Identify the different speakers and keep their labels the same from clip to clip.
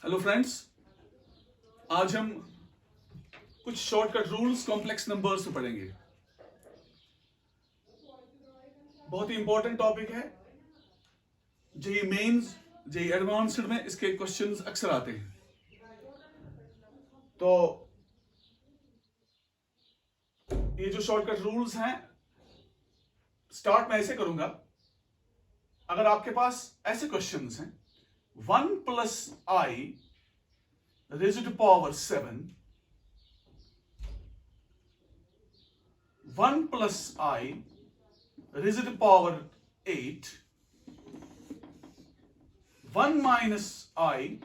Speaker 1: Hello friends, आज हम कुछ शॉर्टकट रूल्स कॉम्प्लेक्स नंबर्स से पढ़ेंगे। बहुत ही इंपॉर्टेंट टॉपिक है। जेई मेंस, जेई एडवांस्ड में इसके क्वेश्चंस अक्सर आते हैं। तो ये जो शॉर्टकट रूल्स हैं, स्टार्ट मैं ऐसे करूंगा। अगर आपके पास ऐसे क्वेश्चंस हैं 1 plus I raise to power 7, 1 plus I raise to power 8, 1 minus I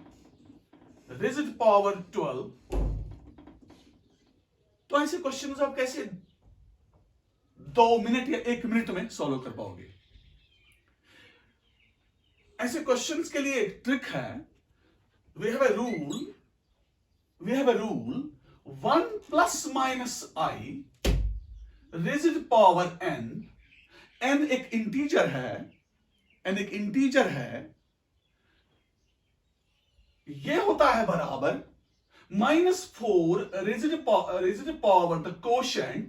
Speaker 1: raise to power 12, तो ऐसे क्वेश्चंस आप कैसे 2 मिनट या 1 मिनट में सॉल्व कर पाओगे? ऐसे क्वेश्चंस के लिए एक ट्रिक है। We have a rule 1 plus minus I raise to power n. N एक इंटीजर है, ये होता है बराबर -4 raise to power the quotient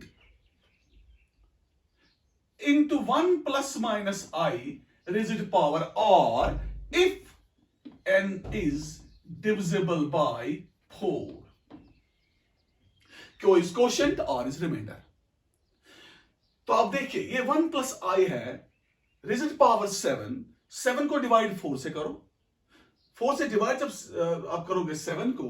Speaker 1: into 1 plus minus I raised to power, or if n is divisible by 4, क्यों इस quotient और इस रिमाइंडर। तो आप देखिए, ये 1 प्लस आई है रेज़ टू पावर 7 को डिवाइड 4 से करो। 4 से डिवाइड जब आप करोगे 7 को,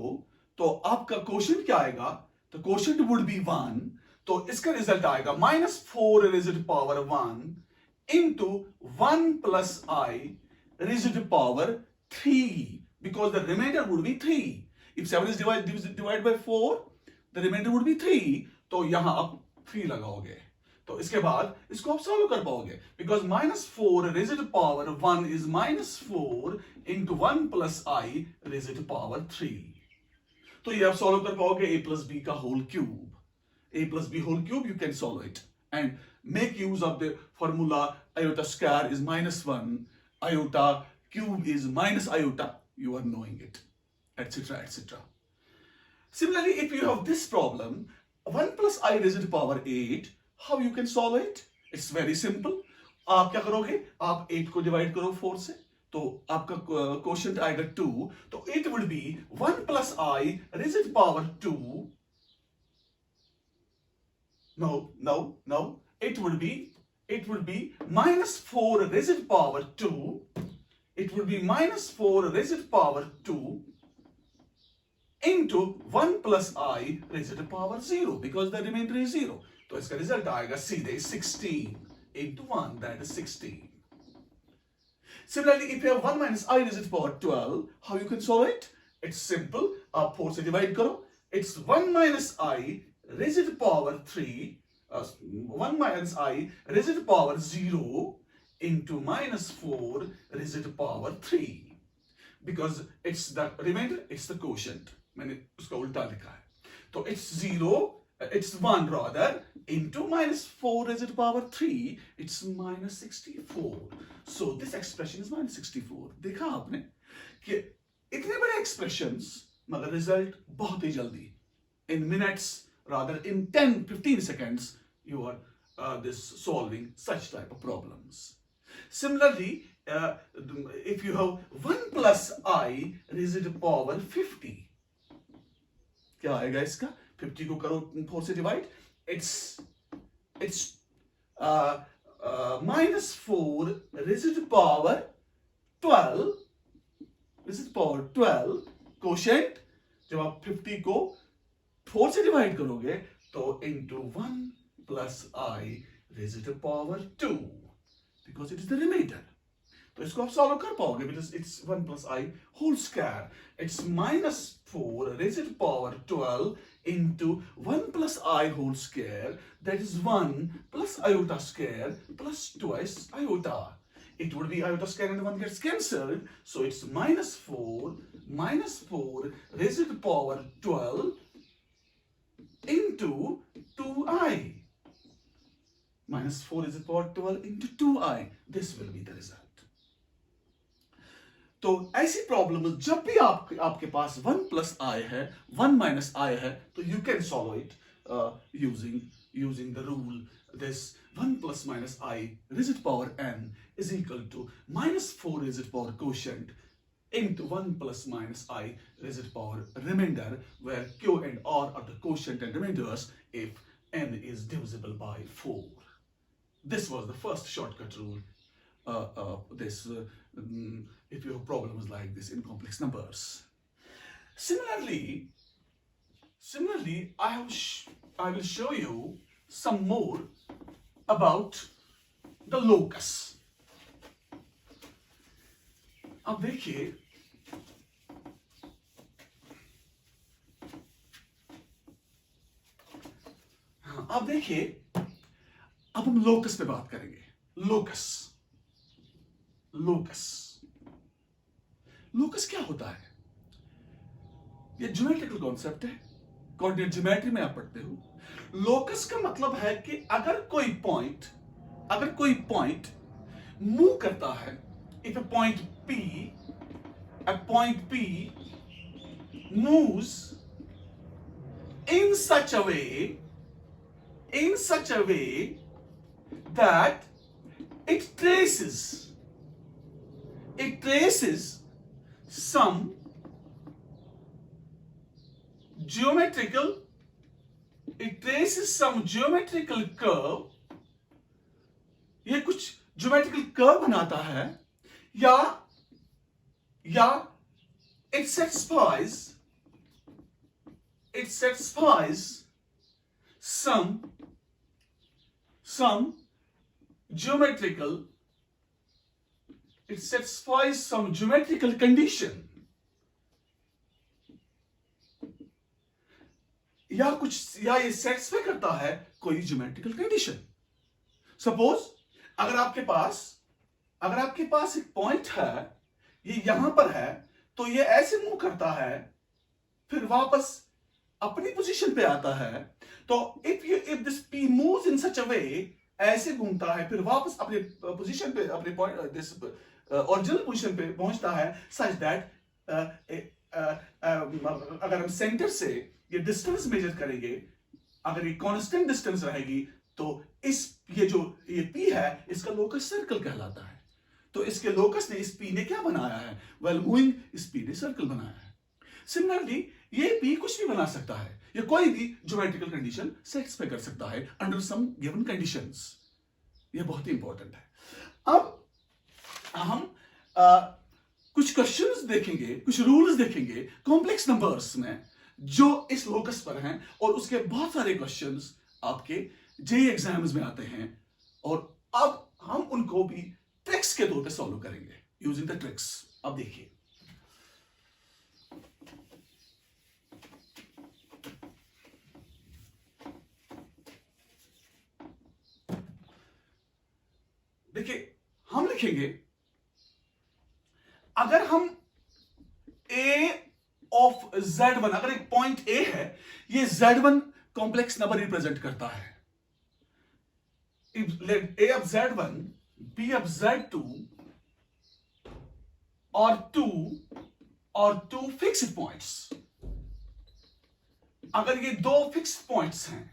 Speaker 1: तो आपका कोशेंट क्या आएगा? तो कोशेंट वुड बी 1, तो इसका रिजल्ट आएगा -4 raise to power 1 into 1 plus I raise to power 3, because the remainder would be 3। If 7 is divide by 4, the remainder would be 3, तो यहां आप 3 लगाओगे, तो इसके बाद इसको आप सॉल्व कर पाओगे, because -4 raise to power 1 is -4 into 1 plus I raise to power 3। तो ये आप सॉल्व कर पाओगे a प्लस बी का whole cube. A plus b whole cube, you can solve it and make use of the formula iota square is -1, iota cube is minus iota, you are knowing it, etc, etc. Similarly, if you have this problem 1 plus I raised to power 8, how you can solve it? It's very simple. आप क्या करोगे? आप 8 को divide करो 4 से, तो आपका quotient आएगा 2, तो it would be 1 plus I raised to power 2. No. It would be -4 raised to power 2. It would be -4 raised to power 2 into 1 plus I raised to power 0, because the remainder is 0. तो इसका result आएगा सीधे 16 into 1, that is 16. Similarly, if you have 1 minus I raised to power 12, how you can solve it? It's simple. आप 4 से divide करो. It's 1 minus I raised to power 3, 1 minus I raised to power 0 into -4 raised to power 3, because it's the remainder, it's the quotient. मैंने उसका उल्टा लिखा है, तो it's 1 rather into -4 raised to power 3, it's -64. So this expression is -64. देखा आपने कि इतने बड़े expressions मगर रिजल्ट बहुत ही जल्दी, in minutes, rather in 10-15 seconds, you are this solving such type of problems. Similarly, if you have 1 plus I raised to power 50, क्या आएगा इसका? 50 को करो 4 से divide, it's -4 raised to power 12 quotient। जब आप 50 को 4 से डिवाइड करोगे, तो into 1 plus I raised to power 2, because it is the remainder. तो इसको आप सॉल्व कर पाओगे, because it's 1 plus I whole square. It's -4 raised to power 12 into 1 plus I whole square, that is 1 plus iota square plus twice iota. It would be iota square and 1 gets cancelled, so it's -4 raised to power 12 into 2i. -4 is equal to 12 into 2i. This will be the result. तो ऐसी problem जब भी आपके पास 1 plus आई है 1 minus आई है तो you can solve it using the rule this 1 plus minus I rigid power n is equal to minus 4 rigid power quotient into 1 plus minus I rigid power remainder, where Q and R are the quotient and remainders if n is divisible by 4. This was the first shortcut rule. If you have problems like this in complex numbers. Similarly, I will show you some more about the locus. अब देखिए, हाँ अब देखिए, अब हम locus पे बात करेंगे. लोकस क्या होता है? ये ज्योमेट्रिकल कॉन्सेप्ट है, कोऑर्डिनेट ज्योमेट्री में आप पढ़ते हो. लोकस का मतलब है कि अगर कोई पॉइंट मूव करता है, if a point P moves in such a way that it traces some geometrical curve, ये कुछ ज्योमेट्रिकल कर्व बनाता है, या it satisfies some geometrical condition, या ये सेटिस्फाई करता है कोई ज्योमेट्रिकल कंडीशन. सपोज अगर आपके पास एक पॉइंट है, ये यहां पर है, तो ये ऐसे मूव करता है, फिर वापस अपनी पोजीशन पे आता है. तो if this P moves in such a way, ऐसे घूमता है, फिर वापस अपने पोजीशन पे, अपने पॉइंट दिस ओरिजिनल पोजीशन पे पहुंचता है, सच दैट अगर हम सेंटर से ये डिस्टेंस मेजर करेंगे, अगर ये कांस्टेंट डिस्टेंस रहेगी, तो ये P है, इसका लोकस सर्कल कहलाता है. तो इसके लोकस ने, इस P ने क्या बनाया है? वेल मूविंग इस P ने सर्कल बनाया है. सिमिलरली ये P कुछ भी बना सकता है, ये कोई भी ज्योमेट्रिकल कंडीशन सेटिस्फाई कर सकता है अंडर सम गिवन कंडीशंस. ये बहुत ही इंपॉर्टेंट है. अब हम कुछ क्वेश्चंस देखेंगे, कुछ रूल्स देखेंगे कॉम्प्लेक्स नंबर्स में जो इस लोकस पर हैं, और उसके बहुत सारे क्वेश्चंस आपके जेईई एग्जाम्स में आते हैं, और अब हम उनको भी ट्रिक्स के तौर पे सॉल्व करेंगे यूजिंग द ट्रिक्स. अब देखिए, हम लिखेंगे, अगर हम A ऑफ Z1, अगर एक पॉइंट A है, ये Z1 कॉम्प्लेक्स नंबर रिप्रेजेंट करता है. Let A of Z1, B of Z2 और two फिक्स्ड पॉइंट्स. अगर ये दो फिक्स्ड पॉइंट्स हैं,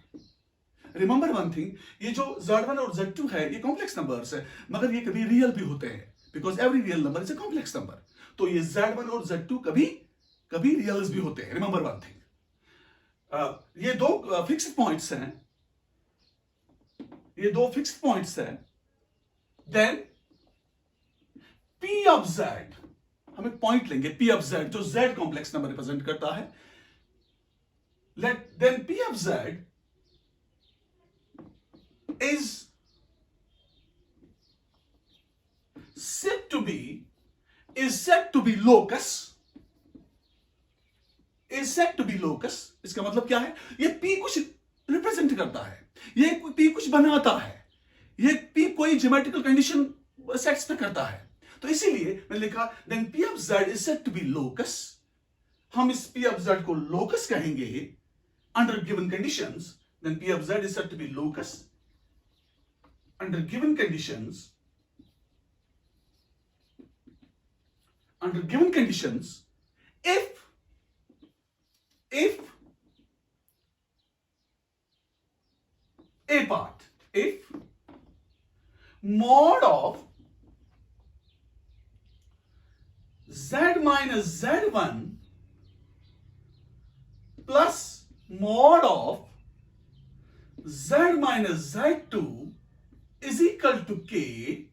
Speaker 1: रिमेंबर वन थिंग, ये जो Z1 और Z2 है, ये कॉम्प्लेक्स नंबर्स है, मगर ये कभी रियल भी होते हैं, because every real number is a complex number. तो ये Z1 और Z2 कभी रियल्स भी होते हैं. रिमेंबर वन थिंग, ये दो फिक्स्ड पॉइंट्स हैं, देन P ऑफ Z, हम एक पॉइंट लेंगे P ऑफ Z जो Z कॉम्प्लेक्स नंबर रिप्रेजेंट करता है. Then P of Z is said to be locus. इसका मतलब क्या है? ये P कुछ रिप्रेजेंट करता है, ये P कुछ बनाता है, ये P कोई ज्योमेट्रिकल कंडीशन सेटिस्फाई करता है. तो इसीलिए मैंने लिखा then P of Z is said to be locus. हम इस P of Z को locus कहेंगे under given conditions. Then P of Z is said to be locus under given conditions. under given conditions, if a part, if mod of z minus z1 plus mod of z minus z2 is equal to k,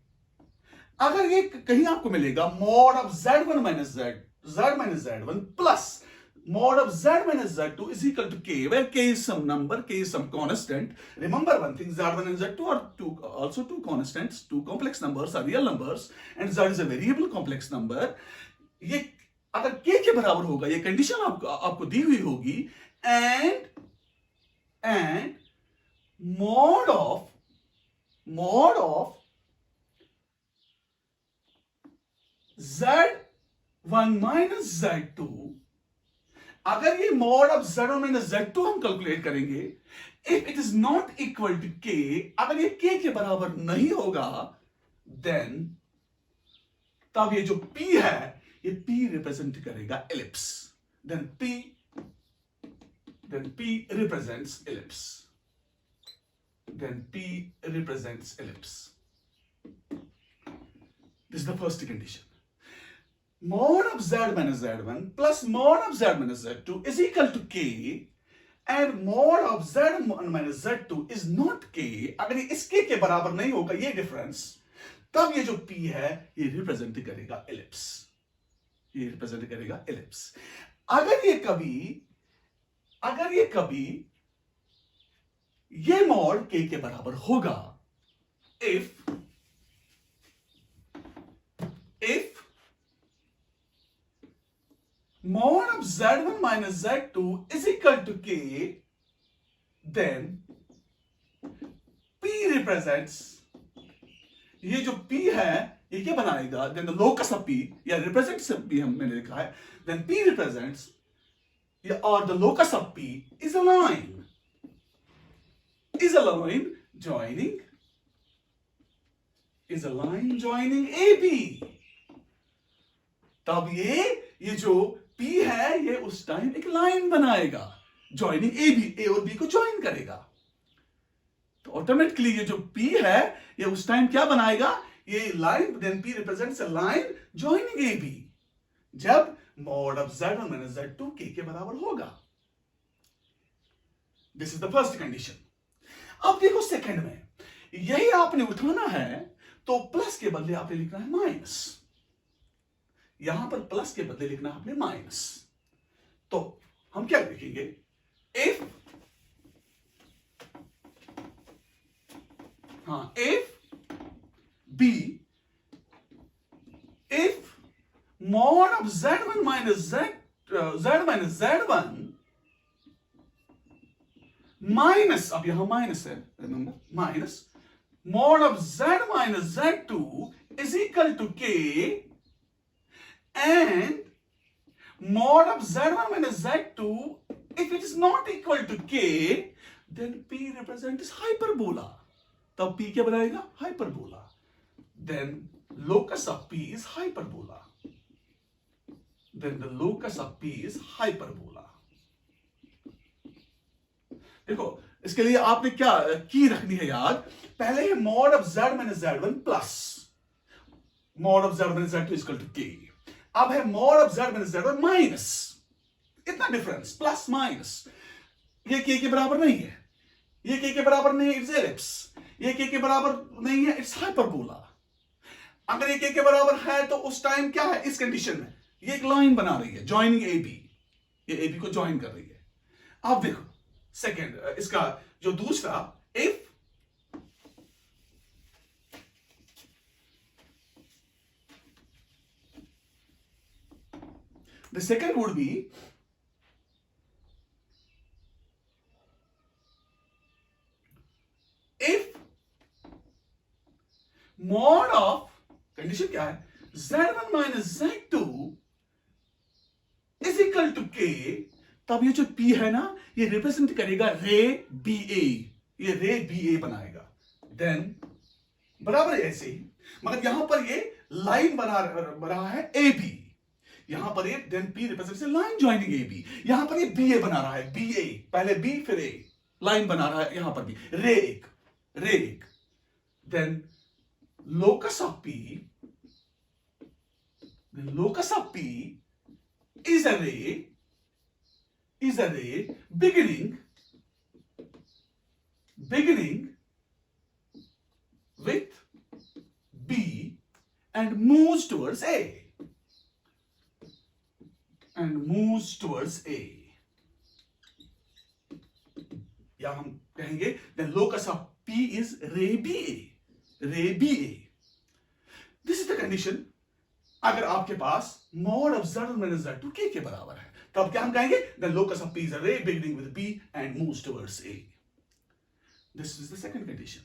Speaker 1: अगर ये कहीं आपको मिलेगा mod of z1 minus z1 plus mod of z minus z2 is equal to k, where k is some number, k is some constant. Remember one thing, z1 and z2 are also two constants, two complex numbers are real numbers, and z is a variable complex number. ये अगर k के बराबर होगा, ये condition आपको दी हुई होगी, and mod of z1 minus z2, अगर ये mod of z1 minus z2 हम कैलकुलेट करेंगे, if it is not equal to k, अगर ये k के बराबर नहीं होगा, then तब ये जो p है, ये p रिप्रेजेंट करेगा ellipse, then p represents ellipse, This is the first condition. Mod of z minus z1 plus mod of z minus z2 is equal to k, and mod of z1 minus z2 is not k. अगर ये इस k के बराबर नहीं होगा, ये difference, तब ये जो p है, ये रिप्रेजेंट करेगा एलिप्स. अगर ये कभी ये मॉड k के बराबर होगा, if mod of z1 minus z2 is equal to k, then p represents, ये जो p है, ये क्या बनाएगा, then the locus of p, या represents p मैंने लिखा है, then p represents, or the locus of p is a line joining AB. तब ये जो p है, ये उस टाइम एक लाइन बनाएगा joining AB, A और B को ज्वाइन करेगा. तो ऑटोमेटिकली ये जो p है, ये उस टाइम क्या बनाएगा, ये line, then p represents a line joining AB, जब mod of z1 minus z2 k के बराबर होगा. This is the first condition. अब देखो सेकंड में, यही आपने उठाना है, तो प्लस के बदले आपने लिखना है माइनस. यहां पर प्लस के बदले लिखना है आपने माइनस. तो हम क्या लिखेंगे, if mod of z1 minus z1 minus, अब यहां माइनस है, remember, minus mod of z minus z2 is equal to k, and mod of z1 minus z2, if it is not equal to k, then p represents hyperbola. तब p क्या बनाएगा, hyperbola. Then locus of p is hyperbola. देखो, इसके लिए आपने क्या की रखनी है याद, पहले है mod of z minus z1 plus mod of z minus z2 is equal to k. अब है mod of z minus z1 minus, इतना डिफरेंस, प्लस माइनस. ये k के बराबर नहीं है, ये k के बराबर नहीं है, इट्स एलिप्स. ये k के बराबर नहीं है, इट्स हाइपरबोला. अगर ये k के बराबर है, तो उस टाइम क्या है, इस कंडीशन में ये एक लाइन बना रही है ज्वाइनिंग AB, ये AB को ज्वाइन कर रही है. अब देखो सेकेंड, इसका जो दूसरा, if the second would be if mod of, condition क्या है, z1 minus z2 is equal to k, तब ये जो p है ना, ये रिप्रेजेंट करेगा रे BA, ये रे BA बनाएगा. देन बराबर ऐसे ही, मगर यहां पर ये लाइन बना रहा है AB, यहां पर A, then P represents line joining A B, यहां पर ये बी ए बना रहा है, बी ए, पहले बी फिर ए, लाइन बना रहा है यहां पर भी, रे एक, then locus of P, the locus of P is a ray beginning with B and moves towards A. या हम कहेंगे the locus of P is ray BA. This is the condition अगर आपके पास mod of Z1 minus Z2 K के बराबर है, तब क्या हम कहेंगे the locus of P is a ray beginning with B and moves towards A. This is the second condition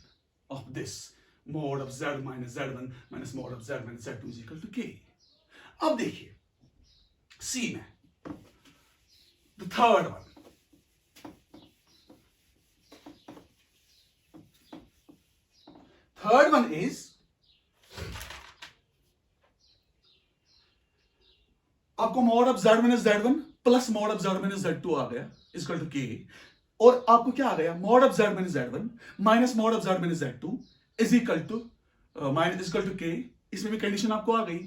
Speaker 1: of this mod of Z minus Z1 minus mod of Z minus Z2 is equal to K. अब देखिए C में the third one, is आपको mod of Z minus Z1 plus mod of Z minus Z2 आ गया equal to K, और आपको क्या आ गया mod of Z minus Z1 minus mod of Z minus Z2 is equal to K. इसमें भी condition आपको आ गई.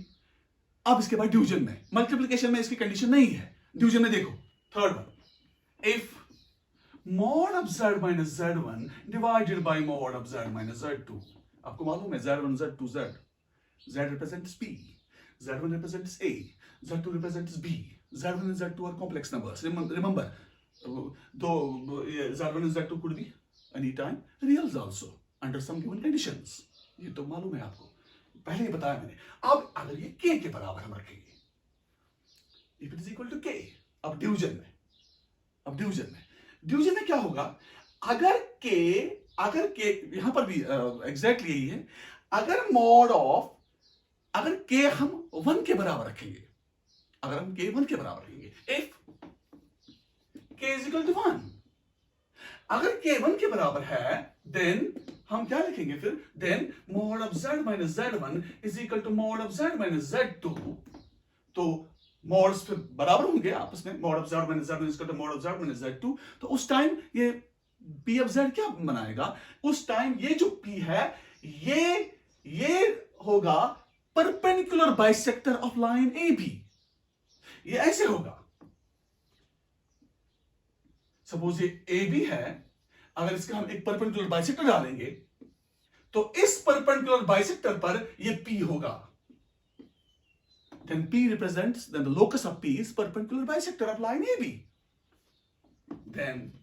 Speaker 1: अब इसके बाद डिवीजन में, मल्टीप्लिकेशन में इसकी कंडीशन नहीं है, डिवीजन में देखो third one, if mod of Z minus Z1 divided by mod of Z minus Z2, आपको मालूम है Z1 Z2 Z represents P, Z1 represents A, Z2 represents B, Z1 and Z2 are complex numbers. Remember, though Z1 and Z2 could be anytime reals also under some given conditions. ये तो मालूम है आपको, पहले ही बताया मैंने. अब अगर ये K के बराबर हम रखेंगे, if it is equal to K, अब डिवीजन में क्या होगा, अगर K यहां पर भी एग्जैक्टली यही है, अगर K हम 1 के बराबर रखेंगे, if K is equal to 1, अगर K 1 के बराबर है, देन हम क्या लिखेंगे फिर, then mod of Z minus Z1 is equal to mod of Z minus Z2. तो mods फिर बराबर होंगे आपस में, mod of Z minus Z1 is equal to mod of Z minus Z2. तो उस टाइम ये P of Z क्या बनाएगा, उस टाइम ये जो P है ये होगा perpendicular bisector of line AB. ये ऐसे होगा, सपोज ये AB है, अगर इसका हम एक परपेंडिकुलर बाइसेक्टर डालेंगे तो इस परपेंडिकुलर बाइसेक्टर पर ये P होगा. Then the locus of P is perpendicular bisector of line AB. Then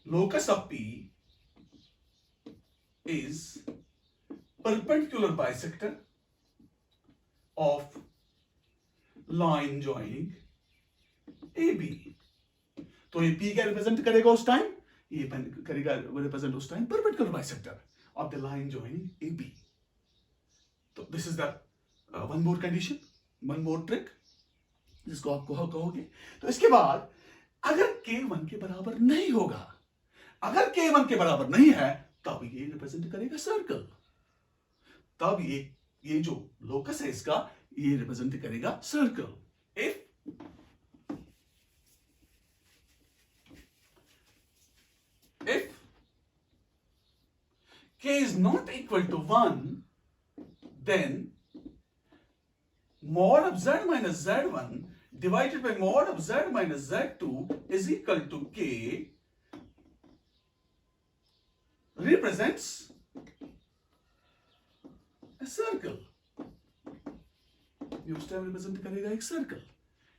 Speaker 1: locus of P is perpendicular bisector of line joining AB. तो ये P क्या रिप्रेजेंट करेगा उस टाइम, ये करेगा रिप्रेजेंट उस time perpendicular bisector of the line joining AB. तो this is the one more condition, one more trick जिसको आप कहोगे. तो इसके बाद अगर K 1 के बराबर नहीं होगा, अगर K 1 के बराबर नहीं है, तब ये रिप्रेजेंट करेगा सर्कल. तब ये जो लोकस है इसका, ये रिप्रेजेंट करेगा circle. If K is not equal to 1, then mod of Z minus Z1 divided by mod of Z minus Z2 is equal to K represents a circle. ये उस टाइम रिप्रेजेंट करेगा एक circle,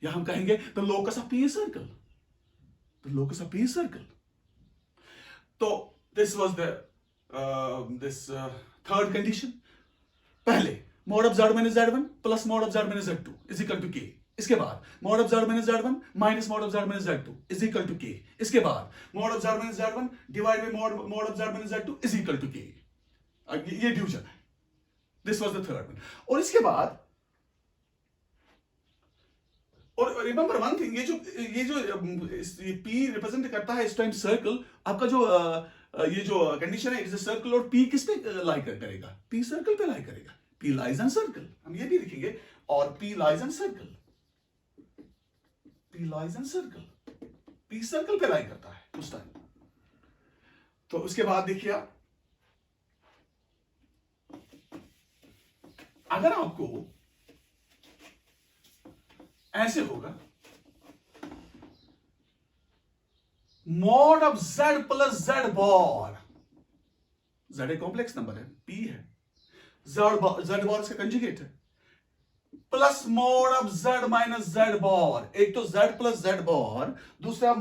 Speaker 1: या हम कहेंगे the locus of P is circle. The locus of P is circle. तो this was the third condition. पहले mod of Z minus Z1 plus mod of Z minus Z2 is equal to K. इसके बाद mod of Z minus Z1 minus mod of Z minus Z2 is equal to K. इसके बाद mod of Z minus Z1 divided by mod of Z minus Z2 is equal to K. ये division है. This was the third one. और इसके बाद, और remember one thing, ये जो P रिप्रेजेंट करता है इस टाइम सर्कल, आपका जो ये जो कंडीशन है, इट्स अ सर्कल, और P किस पे लाई करेगा, P सर्कल पे लाई करेगा, P लाइज ऑन सर्कल. हम ये भी लिखेंगे और P lies in circle. P lies in circle. P circle पे लाई करता है उस टाइम. तो उसके बाद देखिए आप, अगर आपको ऐसे होगा, mod of z plus z bar, z एक कॉम्प्लेक्स नंबर है, p है, z बार इसका कंजुगेट है, plus mod of z minus z bar, एक तो z प्लस z बार, दूसरा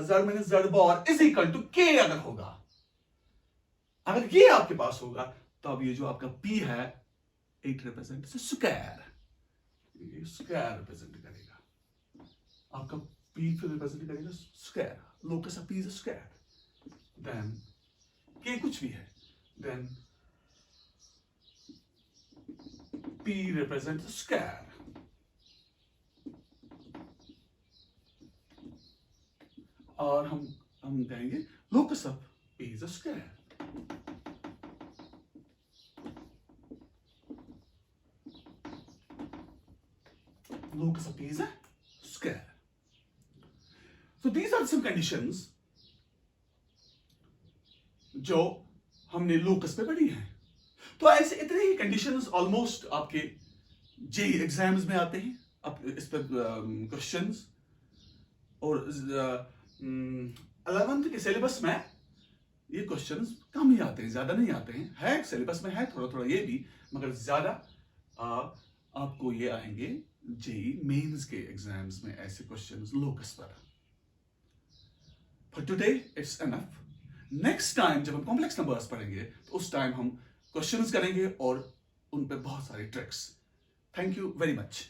Speaker 1: z minus z bar is equal to k. अगर होगा, अगर ये आपके पास होगा, तो अब ये जो आपका p है, इट रिप्रेजेंट स्क्वायर, ये स्क्वायर रिप्रेजेंट करेगा, आपका p फिर रिप्रेजेंट करेगा square, locus of p is square, then k कुछ भी है, देन p रिप्रेजेंट स्क्वायर. और हम कहेंगे locus of p is square. Locus of P is a square. So these are some conditions जो हमने लोकस पे पढ़ी हैं. तो ऐसे इतने ही कंडीशंस ऑलमोस्ट आपके जेई एग्जाम्स में आते हैं. अब इस पर क्वेश्चंस, और 11th के सिलेबस में ये क्वेश्चंस कम ही आते हैं, ज्यादा नहीं आते हैं. है सिलेबस में है थोड़ा थोड़ा ये भी, मगर ज्यादा आपको ये आएंगे जेई मेंस के एग्जाम्स में ऐसे क्वेश्चंस लोकस पर. For today it's enough. Next time जब हम कॉम्प्लेक्स नंबर्स पढ़ेंगे, तो उस टाइम हम क्वेश्चंस करेंगे और उन पे बहुत सारे tricks. Thank you very much.